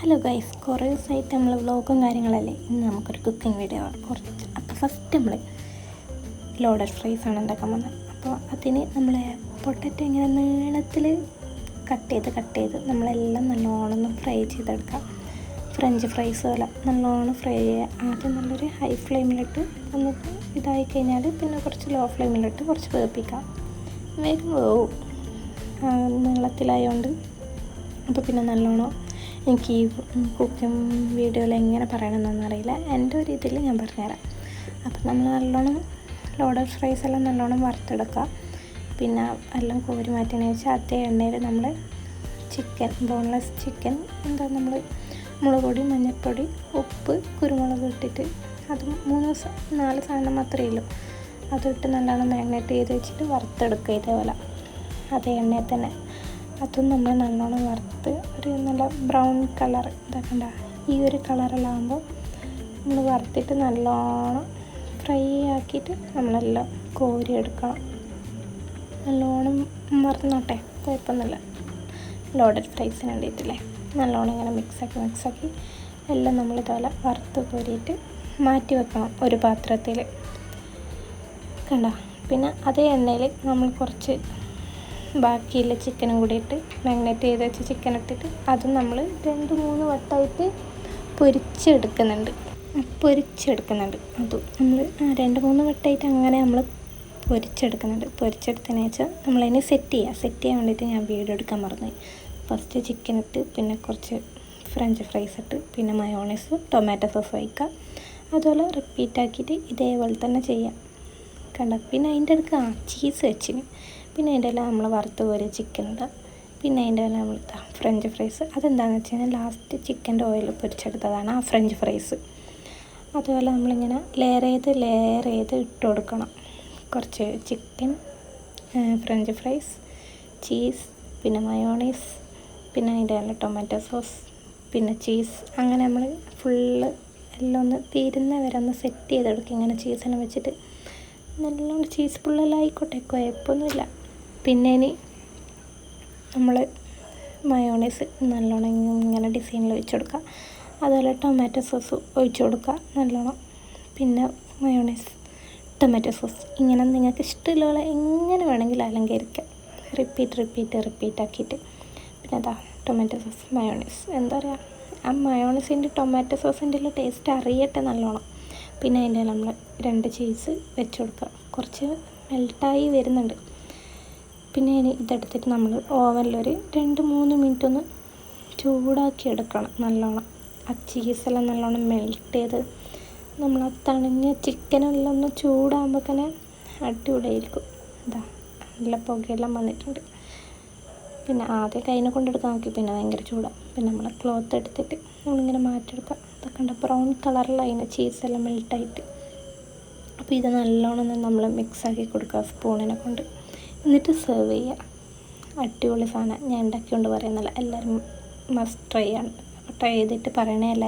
Hello guys, കുറേ ദിവസമായിട്ട് നമ്മൾ വ്ളോഗും കാര്യങ്ങളല്ലേ. ഇന്ന് നമുക്കൊരു കുക്കിംഗ് വീഡിയോ കുറച്ച്. അപ്പോൾ ഫസ്റ്റ് നമ്മൾ ലോഡഡ് ഫ്രൈസ് ആണ് ഉണ്ടാക്കാൻ പോകുന്നത്. അപ്പോൾ അതിന് നമ്മൾ പൊട്ടറ്റോ ഇങ്ങനെ നീളത്തിൽ കട്ട് ചെയ്ത് നമ്മളെല്ലാം നല്ലോണം ഫ്രൈ ചെയ്തെടുക്കാം. ഫ്രഞ്ച് ഫ്രൈസ് പോലെ നല്ലോണം ഫ്രൈ ചെയ്യുക. ആദ്യം നല്ലൊരു ഹൈ ഫ്ലെയിമിലിട്ട് എന്നിട്ട് ഇതായി കഴിഞ്ഞാൽ പിന്നെ കുറച്ച് ലോ ഫ്ലെയിമിലിട്ട് കുറച്ച് വേപ്പിക്കാം. വേഗം വേവും നീളത്തിലായതുകൊണ്ട്. അപ്പോൾ പിന്നെ നല്ലോണം എനിക്ക് ഈ കുക്കിംഗ് വീഡിയോയിൽ എങ്ങനെ പറയണമെന്നൊന്നും അറിയില്ല. എൻ്റെ ഒരു ഇതിൽ ഞാൻ പറഞ്ഞുതരാം. അപ്പം നമ്മൾ നല്ലോണം ലോഡഡ് ഫ്രൈസ് എല്ലാം നല്ലോണം വറുത്തെടുക്കുക. പിന്നെ എല്ലാം കോരി മാറ്റിയെന്ന് വെച്ചാൽ അതേ എണ്ണയിൽ നമ്മൾ ചിക്കൻ, ബോൺലെസ് ചിക്കൻ നമ്മൾ മുളക് പൊടി, മഞ്ഞൾപ്പൊടി, ഉപ്പ്, കുരുമുളക് ഇട്ടിട്ട് അത് 4 സാധനം മാത്രമേ ഉള്ളൂ. അതിട്ട് നല്ലോണം മാഗ്നേറ്റ് ചെയ്ത് വെച്ചിട്ട് വറുത്തെടുക്കുക. ഇതേപോലെ അതേ എണ്ണയിൽ തന്നെ അതും നമ്മൾ നല്ലോണം വറുത്ത് ഒരു നല്ല ബ്രൗൺ കളർ ഇതാക്കണ്ട, ഈ ഒരു കളറെല്ലാം ആകുമ്പോൾ നമ്മൾ വറുത്തിട്ട് നല്ലോണം ഫ്രൈ ആക്കിയിട്ട് നമ്മളെല്ലാം കോരി എടുക്കണം. നല്ലോണം വറുന്നോട്ടെ, കുഴപ്പമൊന്നുമില്ല. ലോഡഡ് ഫ്രൈസിന് വേണ്ടിയിട്ടില്ലേ, നല്ലോണം ഇങ്ങനെ മിക്സാക്കി എല്ലാം നമ്മളിതുപോലെ വറുത്ത് കോരിയിട്ട് മാറ്റി വെക്കണം ഒരു പാത്രത്തിൽ. കണ്ട, പിന്നെ അതേ എണ്ണയിൽ നമ്മൾ കുറച്ച് ബാക്കിയുള്ള ചിക്കനും കൂടി ഇട്ട് മാഗ്നേറ്റ് ചെയ്ത് വെച്ച് ചിക്കൻ ഇട്ടിട്ട് അതും നമ്മൾ 2-3 വട്ടമായിട്ട് പൊരിച്ചെടുക്കുന്നുണ്ട്. അതും നമ്മൾ 2-3 വട്ടമായിട്ട് അങ്ങനെ നമ്മൾ പൊരിച്ചെടുത്തതിന് വെച്ചാൽ നമ്മളതിനെ സെറ്റ് ചെയ്യാൻ വേണ്ടിയിട്ട് ഞാൻ വീഡിയോ എടുക്കാൻ മറന്നുപോയി. ഫസ്റ്റ് ചിക്കൻ ഇട്ട് പിന്നെ കുറച്ച് ഫ്രഞ്ച് ഫ്രൈസ് ഇട്ട് പിന്നെ മയോണൈസ്, ടൊമാറ്റോ സോസ് വയ്ക്കുക. അതുപോലെ റിപ്പീറ്റ് ആക്കിയിട്ട് ഇതേപോലെ തന്നെ ചെയ്യാം. കണ്ട, പിന്നെ അതിൻ്റെ അടുക്ക് ചീസ് വെച്ചിന്, പിന്നെ അതിൻ്റെ എല്ലാം നമ്മൾ വറുത്ത് കോരിയ ചിക്കൻ ഇടുക. പിന്നെ അതിൻ്റെ എല്ലാം നമ്മൾ ഫ്രഞ്ച് ഫ്രൈസ്. അതെന്താണെന്ന് വെച്ച് കഴിഞ്ഞാൽ ലാസ്റ്റ് ചിക്കൻ്റെ ഓയിൽ പൊരിച്ചെടുത്തതാണ് ആ ഫ്രഞ്ച് ഫ്രൈസ്. അതുപോലെ നമ്മളിങ്ങനെ ലെയർ ചെയ്ത് ഇട്ട് കൊടുക്കണം. കുറച്ച് ചിക്കൻ, ഫ്രഞ്ച് ഫ്രൈസ്, ചീസ്, പിന്നെ മയോണൈസ്, പിന്നെ അതിൻ്റെ നല്ല ടൊമാറ്റോ സോസ്, പിന്നെ ചീസ്. അങ്ങനെ നമ്മൾ ഫുള്ള് എല്ലാം ഒന്ന് തീരുന്ന വരെ ഒന്ന് സെറ്റ് ചെയ്തെടുക്കും. ഇങ്ങനെ ചീസെല്ലാം വെച്ചിട്ട് നല്ലോണം ചീസ് ഫുള്ളെല്ലാം ആയിക്കോട്ടെ, കുഴപ്പമൊന്നുമില്ല. പിന്നെ ഇനി നമ്മൾ മയോണൈസ് നല്ലോണം ഇങ്ങനെ ഡിസൈനിൽ ഒഴിച്ച് കൊടുക്കുക. അതുപോലെ ടൊമാറ്റോ സോസ് ഒഴിച്ച് കൊടുക്കുക നല്ലോണം. പിന്നെ മയോണൈസ്, ടൊമാറ്റോ സോസ്, ഇങ്ങനെ നിങ്ങൾക്ക് ഇഷ്ടമുള്ള പോലെ എങ്ങനെ വേണമെങ്കിലും അലങ്കരിക്കാം. റിപ്പീറ്റ് ആക്കിയിട്ട് പിന്നെ അതാ ടൊമാറ്റോ സോസ്, മയോണൈസ്. എന്താ പറയുക, ആ മയോണൈസിൻ്റെ ടൊമാറ്റോ സോസിൻ്റെ എല്ലാം ടേസ്റ്റ് അറിയട്ടെ നല്ലോണം. പിന്നെ അതിൻ്റെ നമ്മൾ 2 ചീസ് വെച്ച് കൊടുക്കുക. കുറച്ച് മെൽട്ടായി വരുന്നുണ്ട്. പിന്നെ ഇനി ഇതെടുത്തിട്ട് നമ്മൾ ഓവനിലൊരു 2-3 മിനിറ്റ് ഒന്ന് ചൂടാക്കി എടുക്കണം നല്ലോണം. ആ ചീസെല്ലാം നല്ലോണം മെൽറ്റ് ചെയ്ത് നമ്മൾ ആ തണിഞ്ഞ ചിക്കനെല്ലാം ഒന്ന് ചൂടാകുമ്പോൾ തന്നെ അടിപൊളിയായിരിക്കും. ഇതാ നല്ല പുകയെല്ലാം വന്നിട്ടുണ്ട്. പിന്നെ ആദ്യം കൈനെ കൊണ്ടെടുക്കാൻ നോക്കി, പിന്നെ ഭയങ്കര ചൂടാണ്. പിന്നെ നമ്മൾ ക്ലോത്ത് എടുത്തിട്ട് നമ്മളിങ്ങനെ മാറ്റിയെടുക്കാം. ഇതൊക്കെ ഉണ്ട് ബ്രൗൺ കളറിലായിന് ചീസെല്ലാം മെൽട്ടായിട്ട്. അപ്പോൾ ഇത് നല്ലോണം നമ്മൾ മിക്സാക്കി കൊടുക്കുക സ്പൂണിനെ കൊണ്ട്. എന്നിട്ട് സെർവ് ചെയ്യുക. അടിപൊളി സാധനം. ഞാൻ ഉണ്ടാക്കിക്കൊണ്ട് പറയുന്നില്ല, എല്ലാവരും മസ്റ്റ് ട്രൈ ചെയ്തിട്ട് പറയണേ എല്ലാവരും.